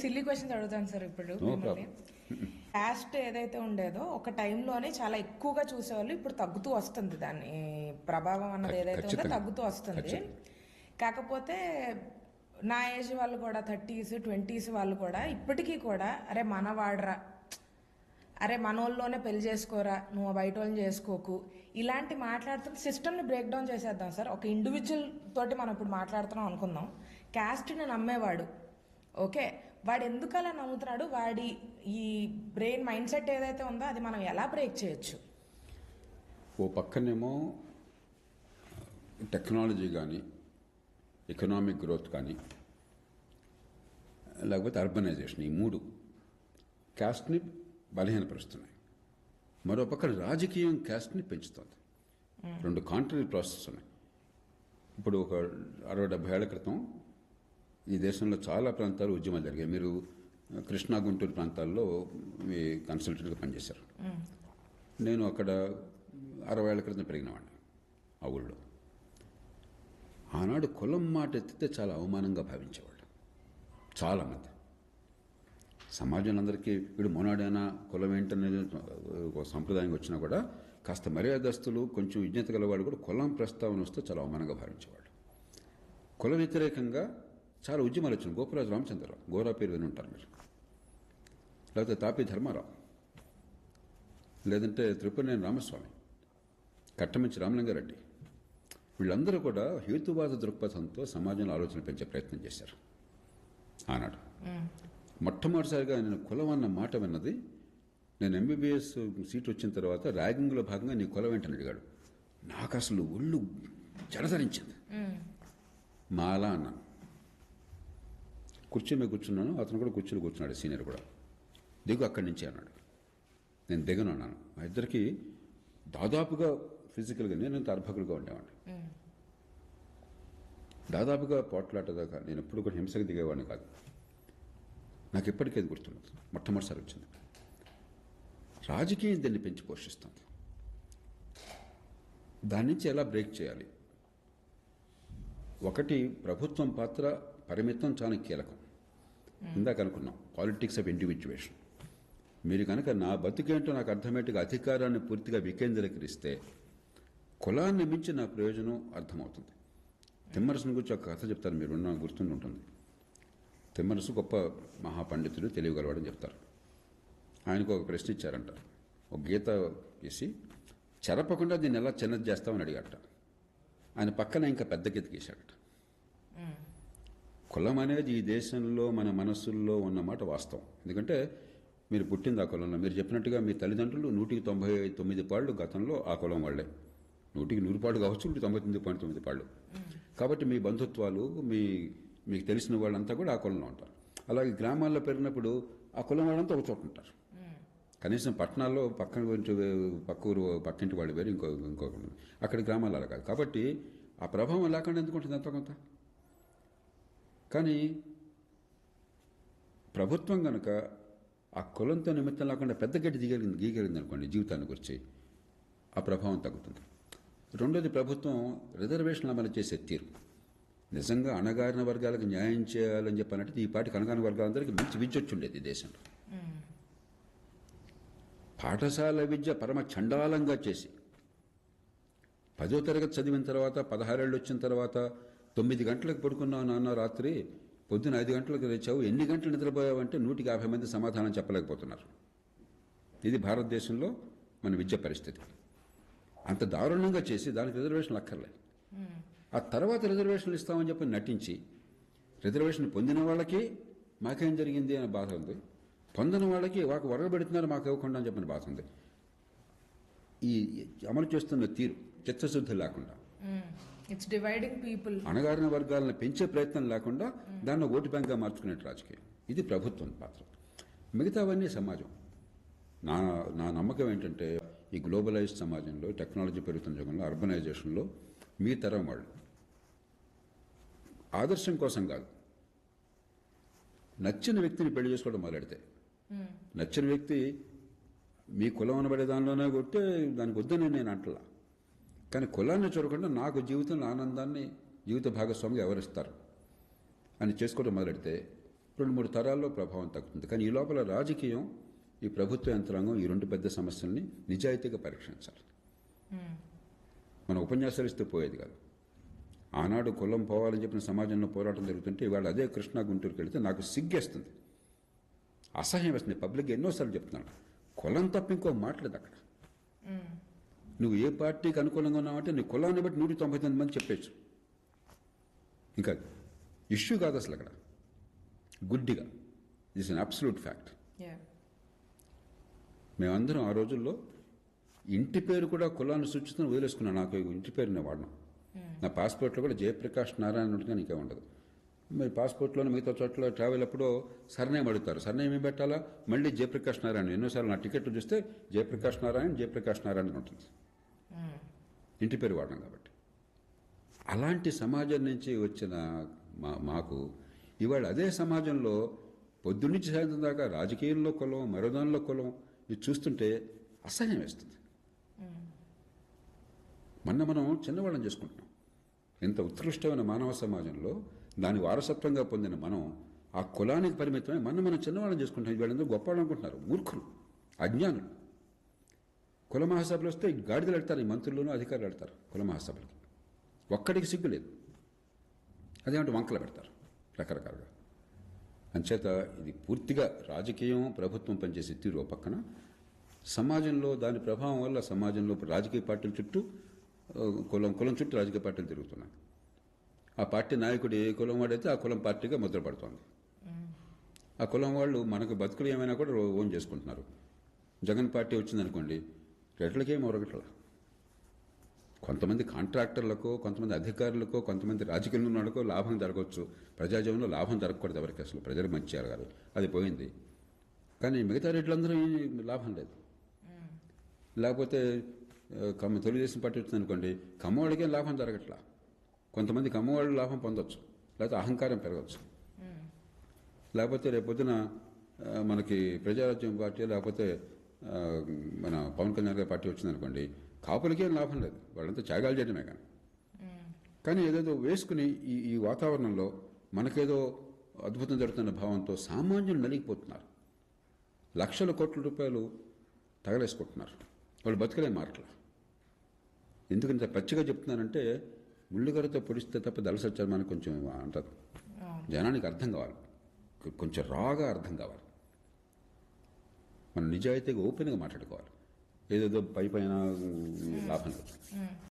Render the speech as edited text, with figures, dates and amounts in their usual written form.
Silly questions అడుగుతాను sir ఇప్పుడు మిమ్మల్ని. క్యాస్ట్ ఏదైతే ఉండేదో ఒక టైంలోనే చాలా ఎక్కువగా చూసేవాళ్ళు, ఇప్పుడు తగ్గుతూ వస్తుంది. దాని ప్రభావం అన్నది ఏదైతే ఉందో తగ్గుతూ వస్తుంది. కాకపోతే నా ఏజ్ వాళ్ళు కూడా 30s 20s వాళ్ళు కూడా ఇప్పటికీ కూడా అరే మనవాడరా, అరే మనోళ్ళలోనే పెళ్లి చేసుకోరా, నువ్వు బయట వాళ్ళని చేసుకోకు, ఇలాంటి మాట్లాడుతున్న సిస్టమ్ని బ్రేక్ డౌన్ చేసేద్దాం సార్. ఒక ఇండివిజువల్ తోటి మనం ఇప్పుడు మాట్లాడుతున్నాం అనుకుందాం. క్యాస్ట్ని నమ్మేవాడు, ఓకే, వాడు ఎందుకు అలా నమ్ముతున్నాడు, వాడి ఈ బ్రెయిన్ మైండ్ సెట్ ఏదైతే ఉందో అది మనం ఎలా బ్రేక్ చేయొచ్చు? ఓ పక్కనేమో టెక్నాలజీ కానీ, ఎకనామిక్ గ్రోత్ కానీ, లేకపోతే అర్బనైజేషన్, ఈ మూడు క్యాస్ట్ని బలహీనపరుస్తున్నాయి. మరో పక్కన రాజకీయం క్యాస్ట్ని పెంచుతుంది. రెండు కాంట్రరీ ప్రాసెస్ ఉన్నాయి. ఇప్పుడు ఒక 60-70 ఏళ్ల క్రితం ఈ దేశంలో చాలా ప్రాంతాలు ఉద్యమాలు జరిగాయి. మీరు కృష్ణా గుంటూరు ప్రాంతాల్లో మీ కన్సల్టెంట్గా పనిచేశారు. నేను అక్కడ 60 ఏళ్ల క్రితం పెరిగినవాడిని ఆ ఊళ్ళో. ఆనాడు కులం మాట ఎత్తితే చాలా అవమానంగా భావించేవాళ్ళు చాలామంది. సమాజంలో అందరికీ వీడు మొనాడైనా కులం ఏంటనేది ఒక సంప్రదాయంగా వచ్చినా కూడా కాస్త మర్యాదస్తులు, కొంచెం విజ్ఞత గలవాడు కూడా కులం ప్రస్తావన వస్తే చాలా అవమానంగా భావించేవాళ్ళు. కుల వ్యతిరేకంగా చాలా ఉద్యమాలు వచ్చినాయి. గోపరాజు రామచంద్రరావు, గోరా పేరు విని ఉంటారు మీరు, లేకపోతే తాపి ధర్మారావు, లేదంటే త్రిపురనేని రామస్వామి, కట్టమంచి రామలింగారెడ్డి, వీళ్ళందరూ కూడా హేతువాద దృక్పథంతో సమాజంలో ఆలోచన పెంచే ప్రయత్నం చేశారు ఆనాడు. మొట్టమొదటిసారిగా నేను కులం అన్న మాట విన్నది, నేను ఎంబీబీఎస్ సీట్ వచ్చిన తర్వాత ర్యాగింగ్లో భాగంగా నీ కులం ఏంటని అడిగాడు. నాకు అసలు ఒళ్ళు జడధరించింది. మాలా అన్నాను. కుర్చీ మీద కూర్చున్నాను, అతను కూడా కుర్చీలో కూర్చున్నాడు, సీనియర్ కూడా. దిగు అక్కడి నుంచి అన్నాడు. నేను దిగను అన్నాను. మా ఇద్దరికి దాదాపుగా ఫిజికల్గా నేనంత అర్భకులుగా ఉండేవాడిని. దాదాపుగా పోట్లాట దాకా నేను ఎప్పుడు కూడా హింసకు దిగేవాడిని కాదు. నాకు ఎప్పటికీ అది గుర్తున్నది. మొట్టమొదటిసారి వచ్చింది. రాజకీయం దీన్ని పెంచి పోషిస్తుంది. దాని నుంచి ఎలా బ్రేక్ చేయాలి? ఒకటి, ప్రభుత్వం పాత్ర పరిమితం చాలా కీలకం. ఇందాక అనుకున్నాం పాలిటిక్స్ ఆఫ్ ఇండివిజువేషన్. మీరు కనుక నా బతుకేంటో నాకు అర్థమయ్యేట్టుగా అధికారాన్ని పూర్తిగా వికేంద్రీకరిస్తే కులాన్ని మించి నా ప్రయోజనం అర్థమవుతుంది. తిమ్మరసుని గురించి ఒక కథ చెప్తారు, మీరు గుర్తుంటుంది. తిమ్మరసు గొప్ప మహాపండితుడు, తెలియగలవాడని చెప్తారు. ఆయనకు ఒక ప్రశ్న ఇచ్చారంట. ఒక గీత గీసి చెరపకుండా దీన్ని ఎలా చిన్నది చేస్తామని అడిగాట. ఆయన పక్కన ఇంకా పెద్ద గీత గీశాడట. కులం అనేది ఈ దేశంలో మన మనస్సుల్లో ఉన్నమాట వాస్తవం. ఎందుకంటే మీరు పుట్టింది ఆ కులంలో. మీరు చెప్పినట్టుగా మీ తల్లిదండ్రులు 199 పాళ్ళు గతంలో ఆ కులం వాళ్ళే. 100 పాళ్ళు కావచ్చు, 99.9 పాళ్ళు. కాబట్టి మీ బంధుత్వాలు, మీకు తెలిసిన వాళ్ళంతా కూడా ఆ కులంలో ఉంటారు. అలాగే గ్రామాల్లో పెరిగినప్పుడు ఆ కులం వాళ్ళంతా ఒక చోట ఉంటారు. కనీసం పట్టణాల్లో పక్కింటి వాళ్ళు వేరు, ఇంకో అక్కడ గ్రామాలు అలా కాదు. కాబట్టి ఆ ప్రభావం లేకుండా ఎందుకు ఉంటుంది ఎంతో కొంత. కానీ ప్రభుత్వం కనుక ఆ కులంతో నిమిత్తం లేకుండా పెద్ద గడ్డి గీయగలిగింది అనుకోండి జీవితాన్ని గురించి, ఆ ప్రభావం తగ్గుతుంది. రెండోది, ప్రభుత్వం రిజర్వేషన్లు అమలు చేసే తీరు నిజంగా అణగారిన వర్గాలకు న్యాయం చేయాలని చెప్పాలంటే ఈ పాటికి అణగారిన వర్గాలందరికీ మంచి విద్య వచ్చి ఉండేది ఈ దేశంలో. పాఠశాల విద్య పరమ చండాలంగా చేసి 10వ తరగతి చదివిన తర్వాత 16 ఏళ్ళు వచ్చిన తర్వాత 9 గంటలకు పడుకున్నావు నాన్న, రాత్రి పొద్దున 5 గంటలకు లేచావు, ఎన్ని గంటలు నిద్రపోయావంటే 150 మంది సమాధానం చెప్పలేకపోతున్నారు. ఇది భారతదేశంలో మన విద్య పరిస్థితి. అంత దారుణంగా చేసి దానికి రిజర్వేషన్లు అక్కర్లే. ఆ తర్వాత రిజర్వేషన్లు ఇస్తామని చెప్పి నటించి రిజర్వేషన్ పొందిన వాళ్ళకి మాకేం జరిగింది అనే బాధ ఉంది, పొందిన వాళ్ళకి వాకు వరగబెడుతున్నారు మాకు ఇవ్వకుండా అని చెప్పిన బాధ ఉంది. ఈ అమలు చేస్తున్న తీరు చిత్తశుద్ధి లేకుండా, ఇట్స్ డివైడింగ్ పీపుల్, అణగారిన వర్గాలను పెంచే ప్రయత్నం లేకుండా దాన్ని ఓటు బ్యాంక్గా మార్చుకునే రాజకీయం, ఇది ప్రభుత్వం పాత్ర. మిగతావన్నీ సమాజం. నా నమ్మకం ఏంటంటే ఈ గ్లోబలైజ్డ్ సమాజంలో, టెక్నాలజీ పెరుగుతున్న యుగంలో, అర్బనైజేషన్లో మీ తరం వాళ్ళు ఆదర్శం కోసం కాదు, నచ్చిన వ్యక్తిని పెళ్లి చేసుకోవడం మొదలెడితే, నచ్చిన వ్యక్తి మీ కులం అనబడే దానిలోనే కొట్టే దానికి వద్దని నేను అంటలా, కానీ కులాన్ని చూడకుండా నాకు జీవితంలో ఆనందాన్ని, జీవిత భాగస్వామిగా ఎవరిస్తారు అని చేసుకోవడం మొదలెడితే 2-3 తరాల్లో ప్రభావం తగ్గుతుంది. కానీ ఈ లోపల రాజకీయం, ఈ ప్రభుత్వ యంత్రాంగం ఈ 2 పెద్ద సమస్యల్ని నిజాయితీగా పరీక్షించాలి. మన ఉపన్యాసాలు ఇస్తే పోయేది కాదు. ఆనాడు కులం పోవాలని చెప్పిన సమాజంలో పోరాటం జరుగుతుంటే ఇవాళ అదే కృష్ణా గుంటూరుకి వెళితే నాకు సిగ్గేస్తుంది, అసహ్యం వేస్తుంది. పబ్లిక్గా ఎన్నోసార్లు చెప్తున్నాను, కులం తప్ప ఇంకో మాట్లేదు అక్కడ. నువ్వు ఏ పార్టీకి అనుకూలంగా ఉన్నావంటే నీ కులాన్ని బట్టి 199 మంది చెప్పేచ్చు. ఇంకా ఇష్యూ కాదు అసలు అక్కడ, గుడ్డిగా. This an absolute fact. మేమందరం ఆ రోజుల్లో ఇంటి పేరు కూడా కులాన్ని సూచిస్తూ వదిలేసుకున్నాను. నాకు ఇంటి పేరు నేను వాడను. నా పాస్పోర్ట్లో కూడా జయప్రకాష్ నారాయణ ఉంటుంది, నీకే ఉండదు. మరి పాస్పోర్ట్లోనే మిగతా చోట్ల ట్రావెల్ అప్పుడు సర్నేమ్ అడుగుతారు. సర్నేమ్ ఏం పెట్టాలా? మళ్ళీ జయప్రకాష్ నారాయణ. ఎన్నోసార్లు నా టికెట్ చూస్తే జయప్రకాష్ నారాయణ ఉంటుంది, ఇంటి పేరు వాడడం కాబట్టి. అలాంటి సమాజం నుంచి వచ్చిన మాకు ఇవాళ అదే సమాజంలో పొద్దున్నుంచి సాయంత్రం దాకా రాజకీయంలో కులం, మరోదానిలో కులం, ఇది చూస్తుంటే అసహ్యం వేస్తుంది. మనం చిన్నవాళ్ళని చేసుకుంటున్నాం. ఎంత ఉత్కృష్టమైన మానవ సమాజంలో దాని వారసత్వంగా పొందిన మనం ఆ కులానికి పరిమితమై మనం చిన్నవాళ్ళని చేసుకుంటున్నాం. వీళ్ళందరూ గొప్పవాళ్ళు అనుకుంటున్నారు, మూర్ఖులు, అజ్ఞానులు. కుల మహాసభలు వస్తే గాడిదలు పెడతారు, ఈ మంత్రులను అధికారులు పెడతారు కుల మహాసభలకి. ఒక్కడికి సిగ్గు లేదు. అదేమంటే వంకలు పెడతారు రకరకాలుగా. అంచేత ఇది పూర్తిగా రాజకీయం, ప్రభుత్వం పనిచేసే తీరు ఓ పక్కన, సమాజంలో దాని ప్రభావం వల్ల సమాజంలో రాజకీయ పార్టీల చుట్టూ కులం చుట్టూ రాజకీయ పార్టీలు తిరుగుతున్నాయి. ఆ పార్టీ నాయకుడు ఏ కులం వాడైతే ఆ కులం పార్టీగా ముద్రపడుతోంది. ఆ కులం వాళ్ళు మనకు బతుకులు ఏమైనా కూడా ఓన్ చేసుకుంటున్నారు. జగన్ పార్టీ వచ్చిందనుకోండి, రెట్లకేం ఒరగట్ల. కొంతమంది కాంట్రాక్టర్లకో, కొంతమంది అధికారులకో, కొంతమంది రాజకీయంలో ఉన్నాడుకో లాభం జరగవచ్చు. ప్రజాజీవనంలో లాభం జరగకూడదు ఎవరికి, అసలు ప్రజలకు మంచి జరగాలి, అది పోయింది. కానీ మిగతా రెడ్లందరూ లాభం లేదు. లేకపోతే తెలుగుదేశం పార్టీ వచ్చిందనుకోండి, కమ్మవాళ్ళకేం లాభం జరగట్లా. కొంతమంది కమ్మవాళ్ళు లాభం పొందొచ్చు, లేకపోతే అహంకారం పెరగచ్చు. లేకపోతే రేపొద్దున మనకి ప్రజారాజ్యం పార్టీ, లేకపోతే మన పవన్ కళ్యాణ్ గారి పార్టీ వచ్చిందనుకోండి, కాపులకేం లాభం లేదు, వాళ్ళంతా త్యాగాలు చేయడమే. కానీ ఏదేదో వేసుకుని ఈ వాతావరణంలో మనకేదో అద్భుతం జరుగుతున్న భావంతో సామాన్యులు నలిగిపోతున్నారు. లక్షల కోట్ల రూపాయలు తగలేసుకుంటున్నారు. వాళ్ళు బతుకలే మారట్లా. ఎందుకంత పచ్చిగా చెప్తున్నానంటే, ముళ్ళుగరతో పొడిస్తే తప్ప దళసచ్చారు మనకు కొంచెం అంటారు. జనానికి అర్థం కావాలి, కొంచెం రాగా అర్థం కావాలి. మనం నిజాయితీగా ఓపెన్గా మాట్లాడుకోవాలి. ఏదేదో పైన లాభం లేదు.